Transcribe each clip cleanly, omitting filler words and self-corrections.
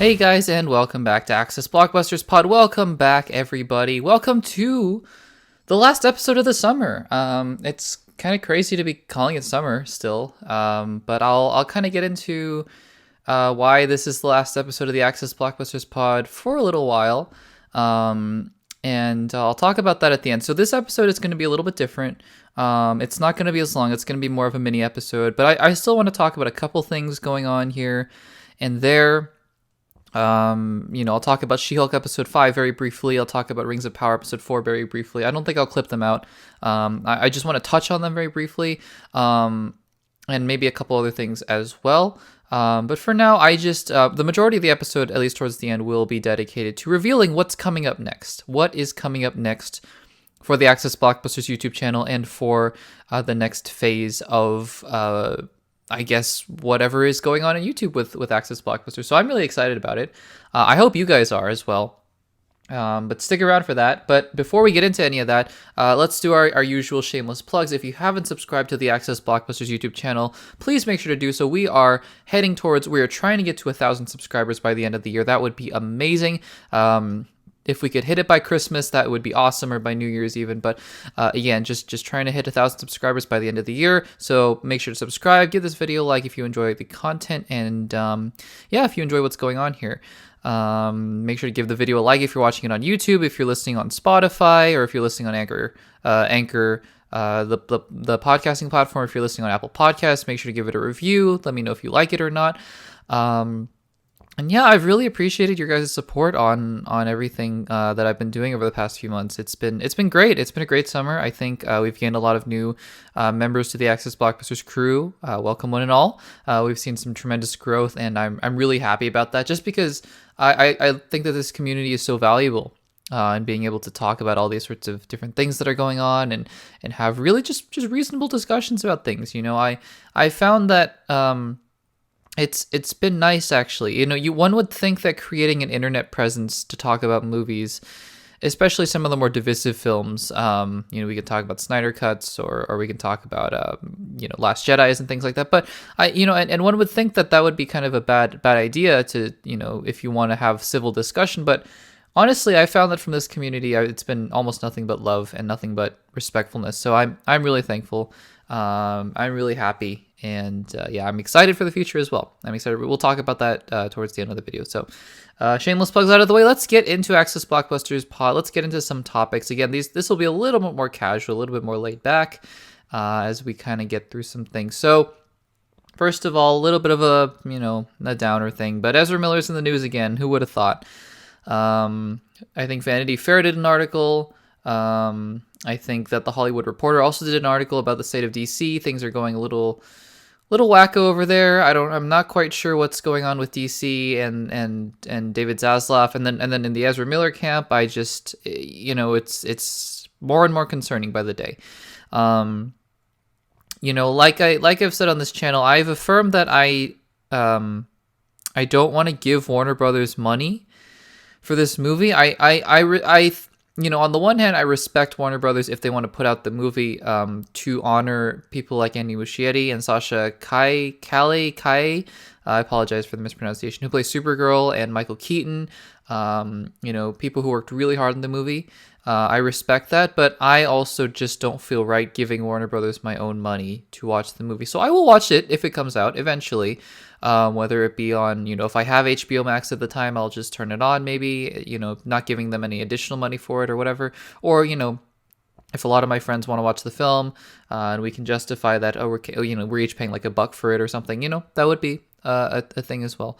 Hey guys, and welcome back to ACCESS Blockbusters Pod. Welcome back, everybody. Welcome to the last episode of the summer. It's kind of crazy to be calling it summer still, but I'll kind of get into why this is the last episode of the ACCESS Blockbusters Pod for a little while, and I'll talk about that at the end. So this episode is going to be a little bit different. It's not going to be as long. It's going to be more of a mini episode, but I still want to talk about a couple things going on here and there. I'll talk about She-Hulk episode 5 very briefly. I'll talk about Rings of Power episode 4 very briefly. I don't think I'll clip them out. I just want to touch on them very briefly, and maybe a couple other things as well. But for now, the majority of the episode, at least towards the end, will be dedicated to revealing what's coming up next. What is coming up next for the ACCESS Blockbusters YouTube channel and for the next phase of I guess whatever is going on YouTube with ACCESS Blockbusters. So I'm really excited about it. I hope you guys are as well. But stick around for that. But before we get into any of that, let's do our usual shameless plugs. If you haven't subscribed to the ACCESS Blockbusters YouTube channel, please make sure to do so. We are trying to get to 1,000 subscribers by the end of the year. That would be amazing. If we could hit it by Christmas, that would be awesome, or by New Year's even. But again, just trying to hit 1,000 subscribers by the end of the year. So make sure to subscribe, give this video a like if you enjoy the content, and if you enjoy what's going on here. Make sure to give the video a like if you're watching it on YouTube, if you're listening on Spotify, or if you're listening on Anchor, the podcasting platform. If you're listening on Apple Podcasts, make sure to give it a review. Let me know if you like it or not. And yeah, I've really appreciated your guys' support on everything that I've been doing over the past few months. It's been great. It's been a great summer. I think we've gained a lot of new members to the ACCESS Blockbusters crew. Welcome one and all. We've seen some tremendous growth, and I'm really happy about that. Just because I think that this community is so valuable, and being able to talk about all these sorts of different things that are going on, and have really just reasonable discussions about things. I found that. It's been nice, actually. One would think that creating an internet presence to talk about movies, especially some of the more divisive films, we could talk about Snyder Cuts, or we can talk about Last Jedis and things like that. But and one would think that would be kind of a bad idea to, if you want to have civil discussion. But honestly, I found that from this community, it's been almost nothing but love and nothing but respectfulness. So I'm really thankful. I'm really happy. And I'm excited for the future as well. I'm excited. We'll talk about that towards the end of the video. So shameless plugs out of the way. Let's get into ACCESS Blockbusters Pod. Let's get into some topics. Again, this will be a little bit more casual, a little bit more laid back as we kind of get through some things. So first of all, a little bit of a downer thing. But Ezra Miller's in the news again. Who would have thought? I think Vanity Fair did an article. I think that the Hollywood Reporter also did an article about the state of DC. Things are going a little wacko over there. I'm not quite sure what's going on with DC and David Zaslav, and then in the Ezra Miller camp, I just it's more and more concerning by the day. Like I've said on this channel, I've affirmed that I don't want to give Warner Brothers money for this movie. On the one hand, I respect Warner Brothers if they want to put out the movie to honor people like Andy Muschietti and Sasha Kai. I apologize for the mispronunciation, who plays Supergirl, and Michael Keaton. People who worked really hard on the movie. I respect that, but I also just don't feel right giving Warner Brothers my own money to watch the movie. So I will watch it if it comes out eventually, whether it be on, if I have HBO Max at the time, I'll just turn it on maybe, not giving them any additional money for it or whatever. Or, if a lot of my friends want to watch the film and we can justify that, we're each paying like $1 for it or something, that would be a thing as well.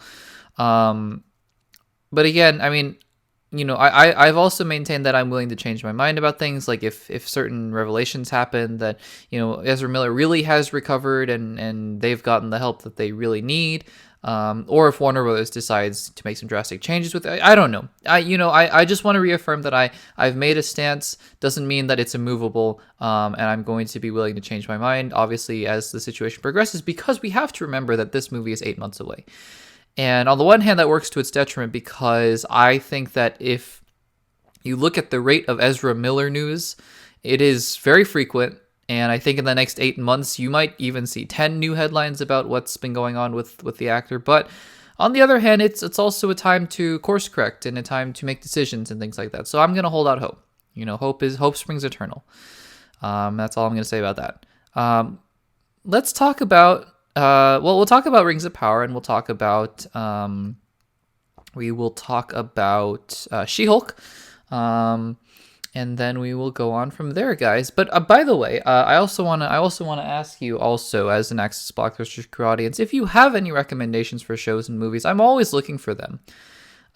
But again, I've also maintained that I'm willing to change my mind about things. Like if certain revelations happen that, Ezra Miller really has recovered and they've gotten the help that they really need, or if Warner Brothers decides to make some drastic changes with it, I don't know. I just want to reaffirm that I've made a stance. Doesn't mean that it's immovable, and I'm going to be willing to change my mind, obviously, as the situation progresses, because we have to remember that this movie is 8 months away. And on the one hand, that works to its detriment, because I think that if you look at the rate of Ezra Miller news, it is very frequent. And I think in the next 8 months, you might even see 10 new headlines about what's been going on with the actor. But On the other hand, it's also a time to course correct and a time to make decisions and things like that. So I'm gonna hold out hope. Hope springs eternal. That's all I'm gonna say about that. Let's talk about we'll talk about Rings of Power, and we'll talk about She-Hulk. And then we will go on from there, guys. But by the way, I also wanna ask you, also as an Access Blockbusters crew audience, if you have any recommendations for shows and movies. I'm always looking for them.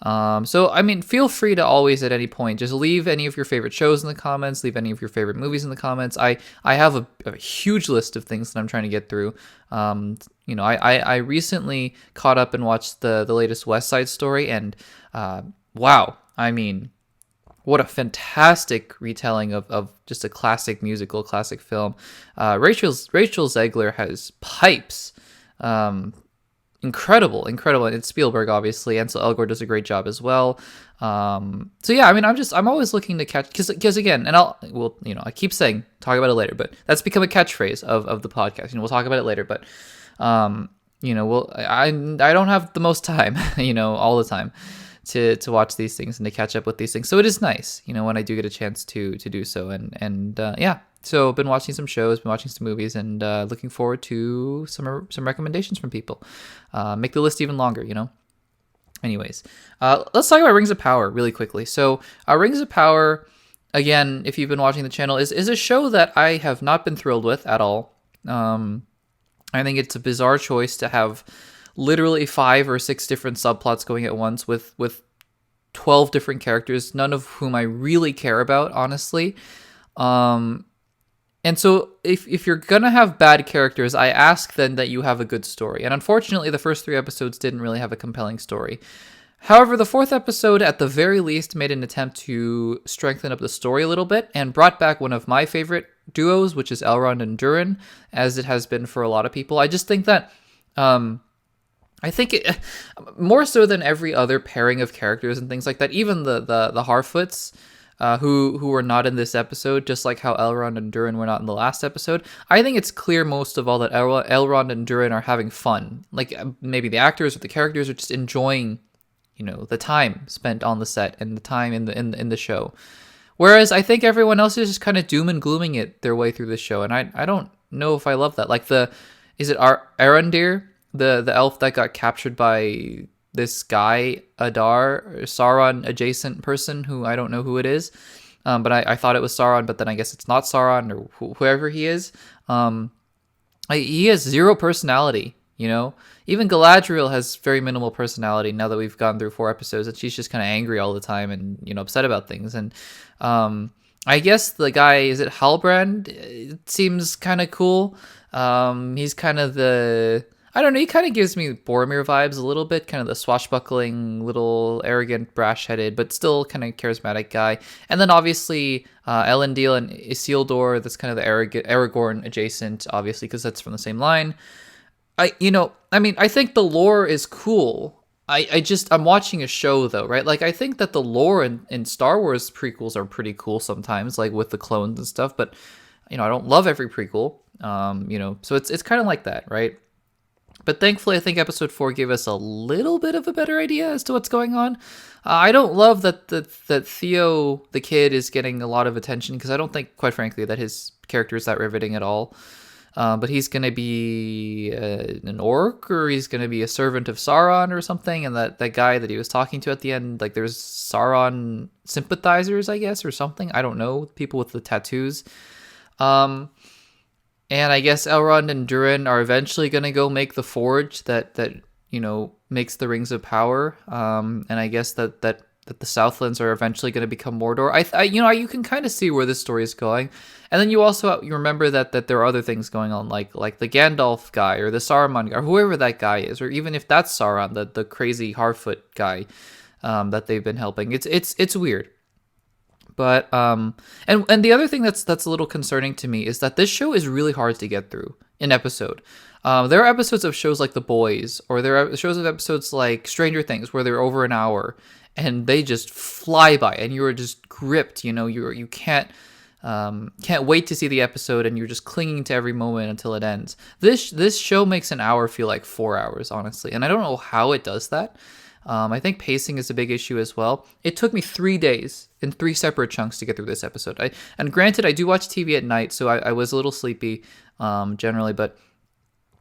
So I mean, feel free to always at any point just leave any of your favorite shows in the comments, leave any of your favorite movies in the comments. I have a huge list of things that I'm trying to get through. I recently caught up and watched the latest West Side Story, and wow, I mean, what a fantastic retelling of just a classic musical, classic film. Rachel Zegler has pipes. Incredible. And it's Spielberg, obviously. Ansel Elgort does a great job as well. So yeah, I mean, I'm always looking to catch, because again, and I keep saying, talk about it later, but that's become a catchphrase of the podcast. We'll talk about it later, but, I don't have the most time, all the time to watch these things and to catch up with these things. So it is nice, when I do get a chance to do so. And yeah, so been watching some shows, been watching some movies, and looking forward to some recommendations from people. Make the list even longer, Anyways, let's talk about Rings of Power really quickly. So Rings of Power, again, if you've been watching the channel, is a show that I have not been thrilled with at all. I think it's a bizarre choice to have literally 5 or 6 different subplots going at once with 12 different characters, none of whom I really care about, honestly. And so if you're going to have bad characters, I ask then that you have a good story. And unfortunately, the first 3 episodes didn't really have a compelling story. However, the 4th episode, at the very least, made an attempt to strengthen up the story a little bit and brought back one of my favorite duos, which is Elrond and Durin, as it has been for a lot of people. I just think that I think it, more so than every other pairing of characters and things like that, even the Harfoots, who were not in this episode, just like how Elrond and Durin were not in the last episode, I think it's clear most of all that Elrond and Durin are having fun. Like, maybe the actors or the characters are just enjoying, the time spent on the set and the time in the show. Whereas I think everyone else is just kind of doom and glooming it their way through the show, and I don't know if I love that. Like is it Arondir, the elf that got captured by this guy, Adar, Sauron adjacent person, who I don't know who it is, but I thought it was Sauron, but then I guess it's not Sauron, or whoever he is. He has 0 personality, Even Galadriel has very minimal personality now that we've gone through 4 episodes, and she's just kind of angry all the time and, upset about things. And I guess the guy, is it Halbrand? It seems kind of cool. He's kind of I don't know, he kind of gives me Boromir vibes a little bit, kind of the swashbuckling, little arrogant, brash-headed, but still kind of charismatic guy. And then obviously Elendil and Isildur, that's kind of the Aragorn adjacent, obviously, because that's from the same line. I think the lore is cool. I'm watching a show though, right? Like, I think that the lore in Star Wars prequels are pretty cool sometimes, like with the clones and stuff, but, I don't love every prequel, so it's kind of like that, right? But thankfully, I think episode 4 gave us a little bit of a better idea as to what's going on. I don't love that Theo, the kid, is getting a lot of attention, because I don't think, quite frankly, that his character is that riveting at all. But he's going to be an orc, or he's going to be a servant of Sauron or something. And that guy that he was talking to at the end, like, there's Sauron sympathizers, I guess, or something. I don't know. People with the tattoos. And I guess Elrond and Durin are eventually going to go make the forge that makes the Rings of Power. And I guess that the Southlands are eventually going to become Mordor. You can kind of see where this story is going. And then you remember that there are other things going on, like the Gandalf guy or the Saruman guy, or whoever that guy is, or even if that's Sauron, the crazy Harfoot guy that they've been helping. It's weird. But and the other thing that's a little concerning to me is that this show is really hard to get through an episode. There are episodes of shows like The Boys, or there are shows of episodes like Stranger Things where they're over an hour and they just fly by and you are just gripped. You can't can't wait to see the episode, and you're just clinging to every moment until it ends. This show makes an hour feel like 4 hours, honestly, and I don't know how it does that. I think pacing is a big issue as well. It took me 3 days in 3 separate chunks to get through this episode. And granted, I do watch TV at night, so I was a little sleepy generally, but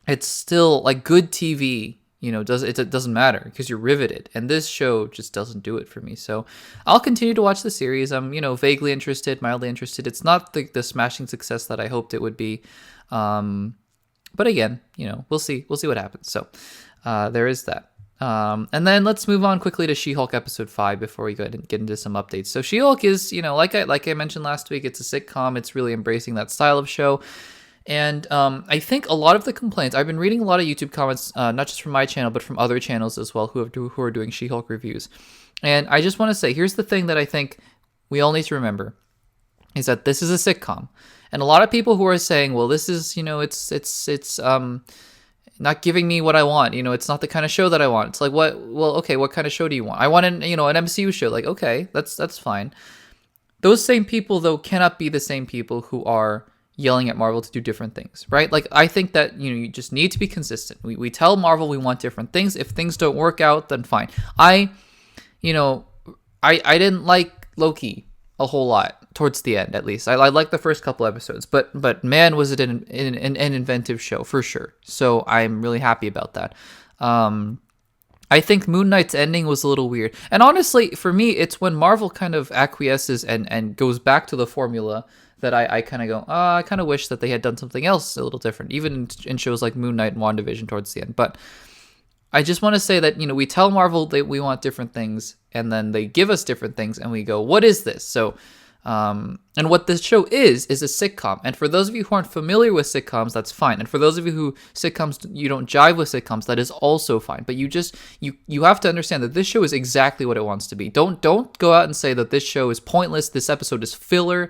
it's still like good TV. It doesn't matter because you're riveted, and this show just doesn't do it for me. So I'll continue to watch the series. I'm vaguely interested, mildly interested. It's not the smashing success that I hoped it would be, but again, we'll see what happens. So there is that. And then let's move on quickly to She-Hulk episode 5 before we get into some updates. So She-Hulk is, like I mentioned last week, it's a sitcom. It's really embracing that style of show. And I think a lot of the complaints, I've been reading a lot of YouTube comments, not just from my channel, but from other channels as well who are doing She-Hulk reviews. And I just want to say, here's the thing that I think we all need to remember, is that this is a sitcom. And a lot of people who are saying, well, this is, it's not giving me what I want. It's not the kind of show that I want. It's like, what? Well, okay, what kind of show do you want? I want an MCU show. Like, okay, that's fine. Those same people, though, cannot be the same people who are yelling at Marvel to do different things, right? Like, I think that, you just need to be consistent. We tell Marvel we want different things. If things don't work out, then fine. I didn't like Loki a whole lot towards the end, at least. I liked the first couple episodes, but man, was it an inventive show for sure. So I'm really happy about that. I think Moon Knight's ending was a little weird, and honestly, for me, it's when Marvel kind of acquiesces and goes back to the formula that I kind of go, I kind of wish that they had done something else a little different, even in shows like Moon Knight and WandaVision towards the end. But I just want to say that, we tell Marvel that we want different things, and then they give us different things, and we go, what is this? So, and what this show is a sitcom. And for those of you who aren't familiar with sitcoms, that's fine. And for those of you who you don't jive with sitcoms, that is also fine. But you have to understand that this show is exactly what it wants to be. Don't go out and say that this show is pointless, this episode is filler.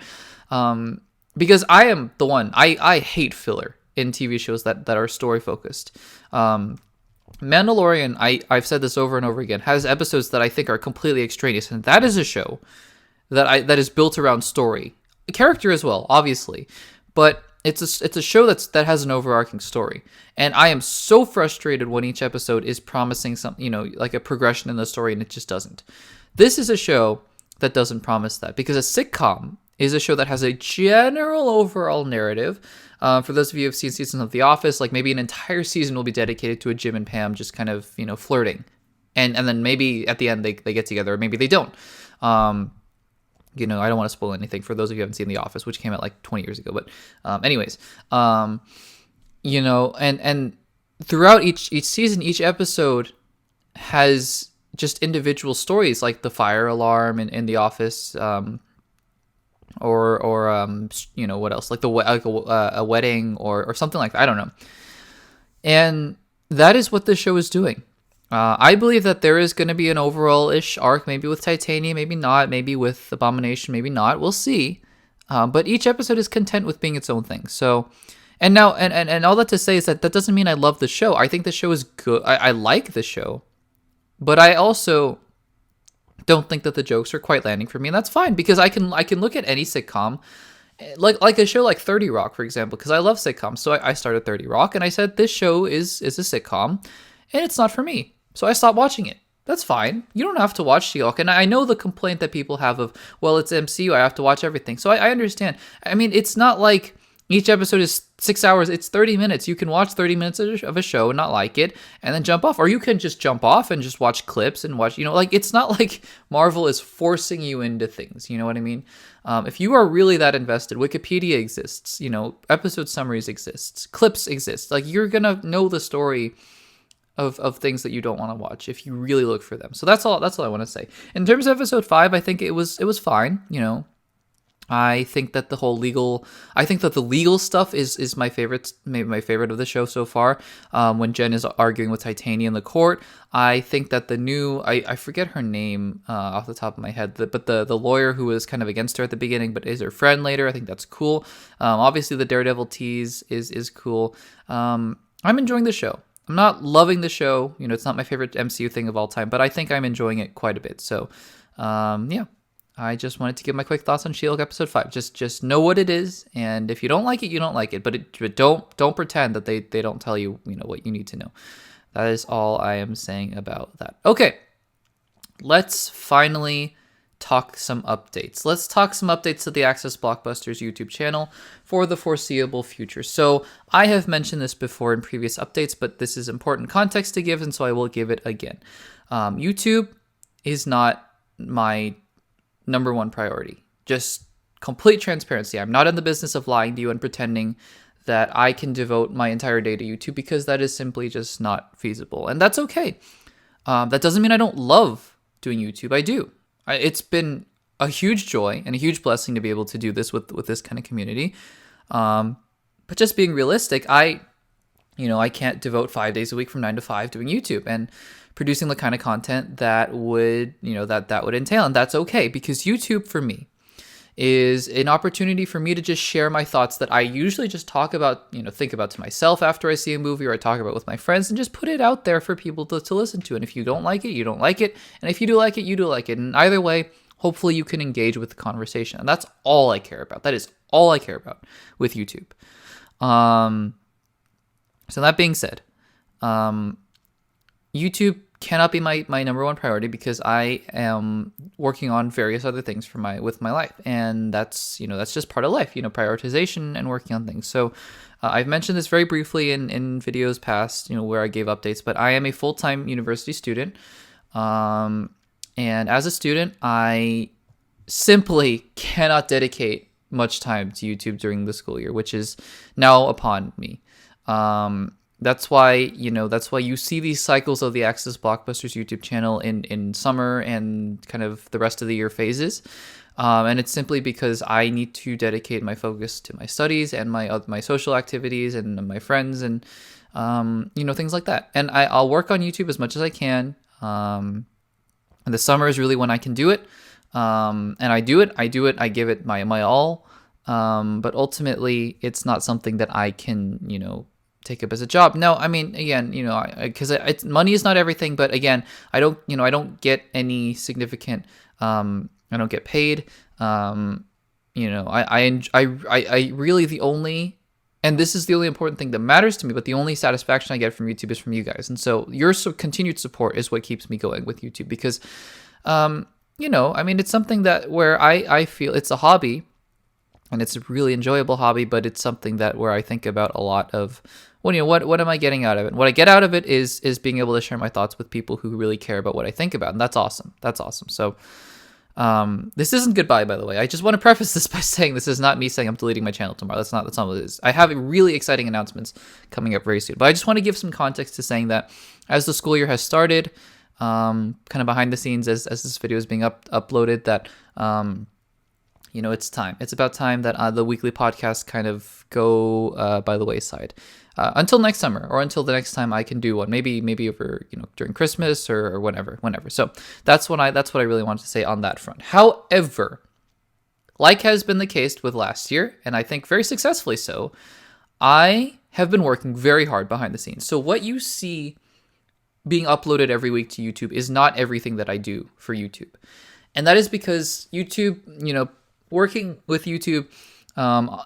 Because I am the one, I hate filler in TV shows that are story focused. Mandalorian, I've said this over and over again, has episodes that I think are completely extraneous, and that is a show that is built around story, a character as well, obviously, but it's a show that has an overarching story. And I am so frustrated when each episode is promising something, like a progression in the story, and it just doesn't. This is a show that doesn't promise that, because a sitcom is a show that has a general overall narrative. For those of you who have seen seasons of The Office, like maybe an entire season will be dedicated to a Jim and Pam just kind of, flirting. And then maybe at the end they get together, or maybe they don't. I don't want to spoil anything for those of you who haven't seen The Office, which came out like 20 years ago. But anyways, and throughout each season, each episode has just individual stories, like the fire alarm in The Office, or what else, like a wedding or something like that. I don't know. And that is what this show is doing. I believe that there is going to be an overall-ish arc, maybe with Titania, maybe not, maybe with Abomination, maybe not. We'll see. But each episode is content with being its own thing. So, and now, and all that to say is that doesn't mean I love the show. I think the show is good. I like the show, but I also don't think that the jokes are quite landing for me, and that's fine, because I can look at any sitcom, like a show like 30 Rock, for example, because I love sitcoms. So I started 30 Rock, and I said this show is a sitcom, and it's not for me. So I stopped watching it. That's fine. You don't have to watch She-Hulk. And I know the complaint that people have of, well, it's MCU, I have to watch everything. So I understand. I mean, it's not like each episode is 6 hours. It's 30 minutes. You can watch 30 minutes of a show and not like it and then jump off. Or you can just jump off and just watch clips and watch, it's not like Marvel is forcing you into things. You know what I mean? If you are really that invested, Wikipedia exists, episode summaries exists, clips exist. Like, you're going to know the story of things that you don't want to watch if you really look for them. So that's all I want to say. In terms of episode 5, I think it was fine. I think that the legal stuff is my favorite, maybe my favorite of the show so far. When Jen is arguing with Titania in the court, I think that the new, I forget her name off the top of my head, but the lawyer who was kind of against her at the beginning but is her friend later, I think that's cool. Obviously the Daredevil tease is cool. I'm enjoying the show. I'm not loving the show. It's not my favorite MCU thing of all time, but I think I'm enjoying it quite a bit. So, yeah. I just wanted to give my quick thoughts on She-Hulk episode 5. Just know what it is, and if you don't like it, you don't like it. But don't pretend that they don't tell you, what you need to know. That is all I am saying about that. Okay, let's finally talk some updates. Let's talk some updates to the ACCESS Blockbusters YouTube channel for the foreseeable future. So I have mentioned this before in previous updates, but this is important context to give, and so I will give it again. YouTube is not my number one priority. Just complete transparency. I'm not in the business of lying to you and pretending that I can devote my entire day to YouTube, because that is simply just not feasible. And that's okay. That doesn't mean I don't love doing YouTube. I do. It's been a huge joy and a huge blessing to be able to do this with this kind of community. But just being realistic, I can't devote 5 days a week from 9 to 5 doing YouTube and producing the kind of content that would, that would entail. And that's okay, because YouTube for me is an opportunity for me to just share my thoughts that I usually just talk about, think about to myself after I see a movie, or I talk about with my friends, and just put it out there for people to listen to. And if you don't like it, you don't like it. And if you do like it, you do like it. And either way, hopefully you can engage with the conversation. And that's all I care about. That is all I care about with YouTube. So that being said, YouTube cannot be my number one priority, because I am working on various other things with my life, and that's just part of life, prioritization and working on things. So I've mentioned this very briefly in videos past, where I gave updates, but I am a full-time university student, and as a student, I simply cannot dedicate much time to YouTube during the school year, which is now upon me. That's why you see these cycles of the ACCESS Blockbusters YouTube channel in summer and kind of the rest of the year phases. And it's simply because I need to dedicate my focus to my studies and my social activities and my friends and, things like that. And I'll work on YouTube as much as I can. And the summer is really when I can do it. And I do it. I give it my all. But ultimately, it's not something that I can, take up as a job. No, I mean, again, because money is not everything, but again, I don't get any significant, I don't get paid. I really, the only, and this is the only important thing that matters to me, but the only satisfaction I get from YouTube is from you guys. And so your continued support is what keeps me going with YouTube, because, it's something where I feel it's a hobby, and it's a really enjoyable hobby, but it's something where I think about a lot of, what am I getting out of it? What I get out of it is being able to share my thoughts with people who really care about what I think about, and that's awesome. That's awesome. So this isn't goodbye, by the way. I just want to preface this by saying this is not me saying I'm deleting my channel tomorrow. That's not what it is. I have really exciting announcements coming up very soon, but I just want to give some context to saying that as the school year has started, kind of behind the scenes as this video is being uploaded, that it's time. It's about time that the weekly podcasts kind of go by the wayside until next summer, or until the next time I can do one. Maybe over during Christmas or whenever. So that's what I really wanted to say on that front. However, like has been the case with last year, and I think very successfully so, I have been working very hard behind the scenes. So what you see being uploaded every week to YouTube is not everything that I do for YouTube, and that is because YouTube, working with YouTube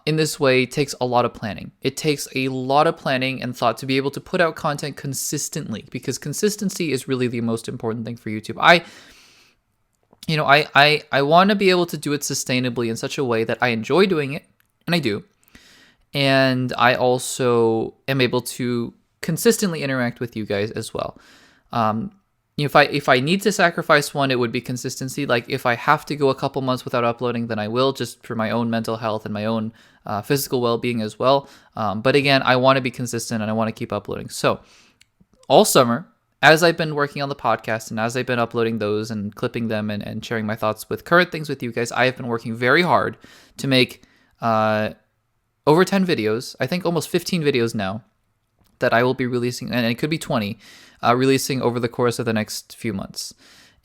in this way takes a lot of planning. It takes a lot of planning and thought to be able to put out content consistently, because consistency is really the most important thing for YouTube. I want to be able to do it sustainably in such a way that I enjoy doing it, and I do. And I also am able to consistently interact with you guys as well. If I need to sacrifice one, it would be consistency. Like if I have to go a couple months without uploading, then I will, just for my own mental health and my own physical well-being as well. But again, I want to be consistent and I want to keep uploading. So all summer, as I've been working on the podcast and as I've been uploading those and clipping them and sharing my thoughts with current things with you guys, I have been working very hard to make over 10 videos, I think almost 15 videos now, that I will be releasing, and it could be 20, releasing over the course of the next few months.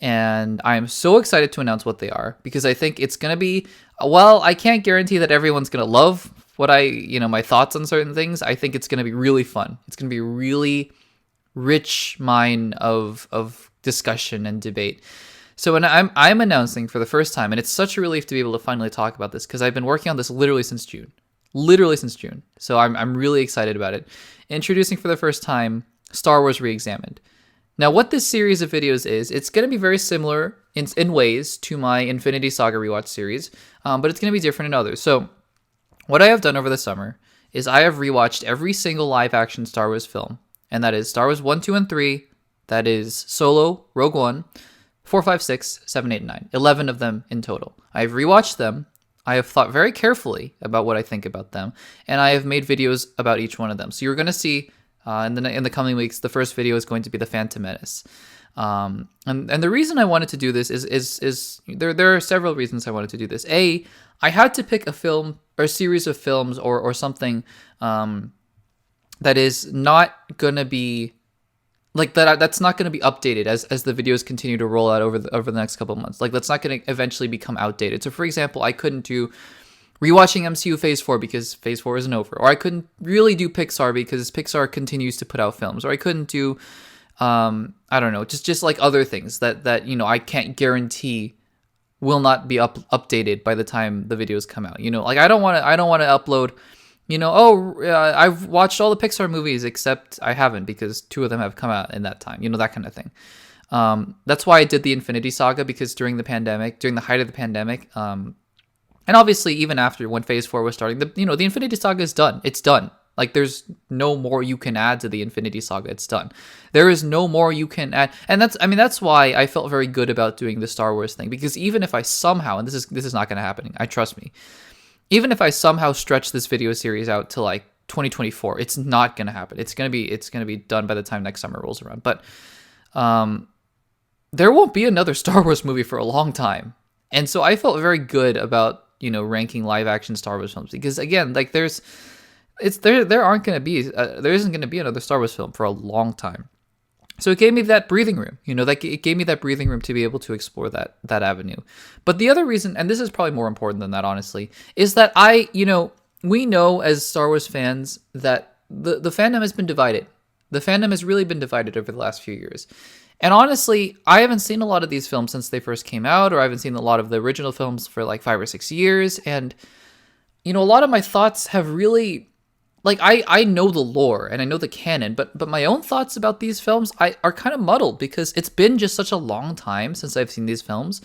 And I am so excited to announce what they are, because I think it's going to be, well, I can't guarantee that everyone's going to love what my thoughts on certain things. I think it's going to be really fun. It's going to be a really rich mine of discussion and debate. So when I'm announcing for the first time, and it's such a relief to be able to finally talk about this because I've been working on this literally since June. So I'm really excited about it. Introducing for the first time Star Wars Reexamined. Now, what this series of videos is, it's going to be very similar in ways to my Infinity Saga rewatch series, but it's going to be different in others. So what I have done over the summer is I have rewatched every single live-action Star Wars film, and that is Star Wars 1, 2, and 3, that is Solo, Rogue One, 4, 5, 6, 7, 8, and 9. 11 of them in total. I have rewatched them. I have thought very carefully about what I think about them, and I have made videos about each one of them. So you're going to see in the coming weeks, the first video is going to be the Phantom Menace. And the reason I wanted to do this is there are several reasons I wanted to do this. A, I had to pick a film or a series of films or something that is not going to be like that. That's not going to be updated as the videos continue to roll out over the next couple of months. Like that's not going to eventually become outdated. So for example, I couldn't do rewatching MCU Phase 4 because Phase 4 isn't over. Or I couldn't really do Pixar because Pixar continues to put out films. Or I couldn't do, I don't know, just like other things that I can't guarantee will not be updated by the time the videos come out. Like I don't want to upload, I've watched all the Pixar movies except I haven't because 2 of them have come out in that time. That kind of thing. That's why I did the Infinity Saga, because during the height of the pandemic, and obviously, even after when Phase 4 was starting, the Infinity Saga is done. It's done. Like, there's no more you can add to the Infinity Saga. It's done. There is no more you can add. And that's why I felt very good about doing the Star Wars thing. Because even if I somehow, and this is not going to happen, trust me, even if I somehow stretch this video series out to like 2024, it's not going to happen. It's going to be done by the time next summer rolls around. But there won't be another Star Wars movie for a long time. And so I felt very good about ranking live action Star Wars films, because again, like there isn't going to be another Star Wars film for a long time. So it gave me that breathing room, it gave me that breathing room to be able to explore that avenue. But the other reason, and this is probably more important than that, honestly, is that we know as Star Wars fans that the fandom has been divided. The fandom has really been divided over the last few years. And honestly, I haven't seen a lot of these films since they first came out, or I haven't seen a lot of the original films for like 5 or 6 years. And, a lot of my thoughts have really, like, I know the lore and I know the canon, but my own thoughts about these films are kind of muddled because it's been just such a long time since I've seen these films.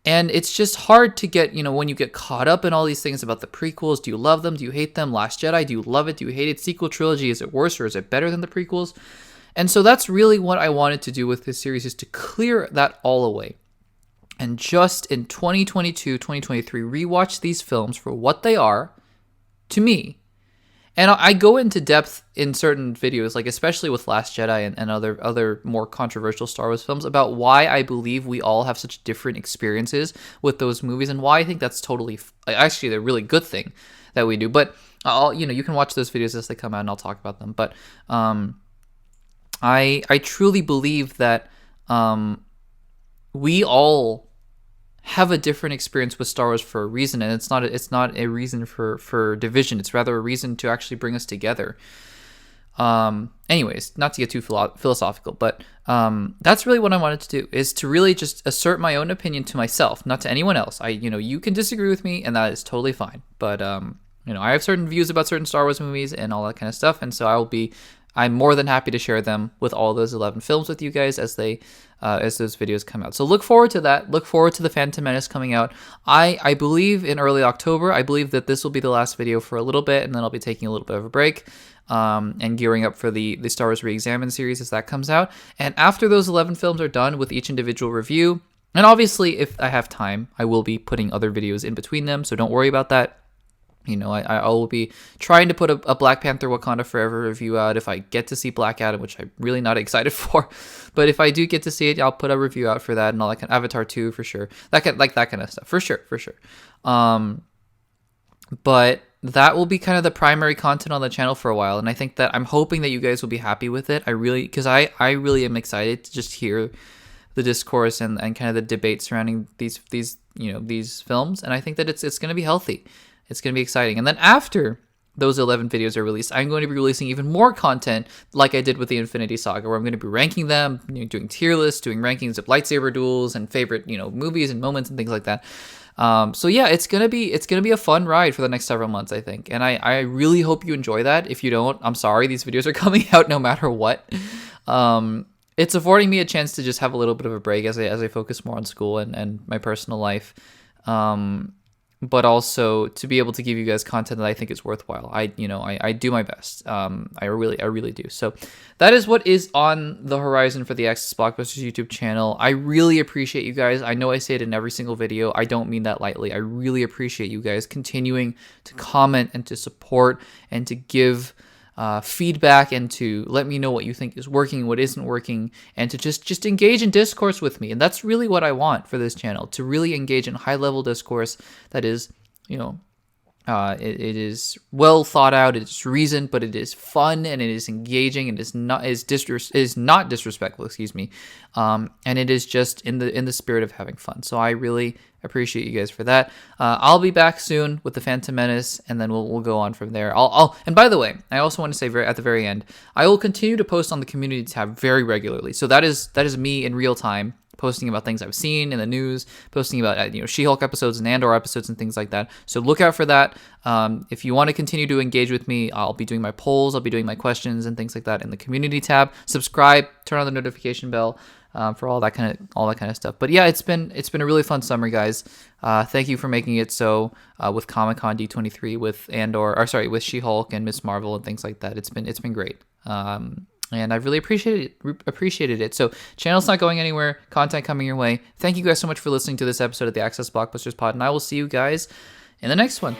And it's just hard to get, when you get caught up in all these things about the prequels. Do you love them? Do you hate them? Last Jedi, do you love it? Do you hate it? Sequel trilogy, is it worse or is it better than the prequels? And so that's really what I wanted to do with this series, is to clear that all away. And just in 2022, 2023, rewatch these films for what they are to me. And I go into depth in certain videos, like especially with Last Jedi and other more controversial Star Wars films, about why I believe we all have such different experiences with those movies, and why I think that's actually a really good thing that we do. But you can watch those videos as they come out and I'll talk about them. But I truly believe that we all have a different experience with Star Wars for a reason, and it's not a reason for division. It's rather a reason to actually bring us together. Anyways, not to get too philosophical, but that's really what I wanted to do, is to really just assert my own opinion to myself, not to anyone else. You can disagree with me, and that is totally fine. But I have certain views about certain Star Wars movies and all that kind of stuff, and so I'm more than happy to share them with all those 11 films with you guys as those videos come out. So look forward to that. Look forward to the Phantom Menace coming out. I believe in early October. I believe that this will be the last video for a little bit, and then I'll be taking a little bit of a break and gearing up for the Star Wars Reexamined series as that comes out. And after those 11 films are done with each individual review, and obviously if I have time, I will be putting other videos in between them, so don't worry about that. I will be trying to put a Black Panther Wakanda Forever review out if I get to see Black Adam, which I'm really not excited for. But if I do get to see it, I'll put a review out for that and all that kind of Avatar 2 for sure. That kind of stuff for sure. But that will be kind of the primary content on the channel for a while, and I think that I'm hoping that you guys will be happy with it. Because I really am excited to just hear the discourse and kind of the debate surrounding these films, and I think that it's going to be healthy. It's going to be exciting. And then after those 11 videos are released, I'm going to be releasing even more content like I did with the Infinity Saga, where I'm going to be ranking them, doing tier lists, doing rankings of lightsaber duels and favorite, movies and moments and things like that. So yeah, it's gonna be a fun ride for the next several months, I think, and I really hope you enjoy that. If you don't, I'm sorry, these videos are coming out no matter what. It's affording me a chance to just have a little bit of a break as I focus more on school and my personal life. But also to be able to give you guys content that I think is worthwhile. I do my best. I really do. So that is what is on the horizon for the ACCESS Blockbusters YouTube channel. I really appreciate you guys. I know I say it in every single video. I don't mean that lightly. I really appreciate you guys continuing to comment and to support and to give feedback and to let me know what you think is working and what isn't working, and to just engage in discourse with me. And that's really what I want for this channel, to really engage in high level discourse that is, it is well thought out, it's reasoned, but it is fun and it is engaging and is not disrespectful, and it is just in the spirit of having fun. So I really appreciate you guys for that. I'll be back soon with the Phantom Menace, and then we'll go on from there. And by the way, I also want to say at the very end, I will continue to post on the community tab very regularly. So that is me in real time, posting about things I've seen in the news, posting about She-Hulk episodes and Andor episodes and things like that. So look out for that. If you want to continue to engage with me, I'll be doing my polls, I'll be doing my questions and things like that in the community tab. Subscribe, turn on the notification bell for all that kind of stuff. But yeah, it's been a really fun summer, guys. Thank you for making it so with Comic-Con D23, with with She-Hulk and Miss Marvel and things like that. It's been great. And I really appreciated it. So channel's not going anywhere, content coming your way. Thank you guys so much for listening to this episode of the ACCESS Blockbusters Pod, and I will see you guys in the next one.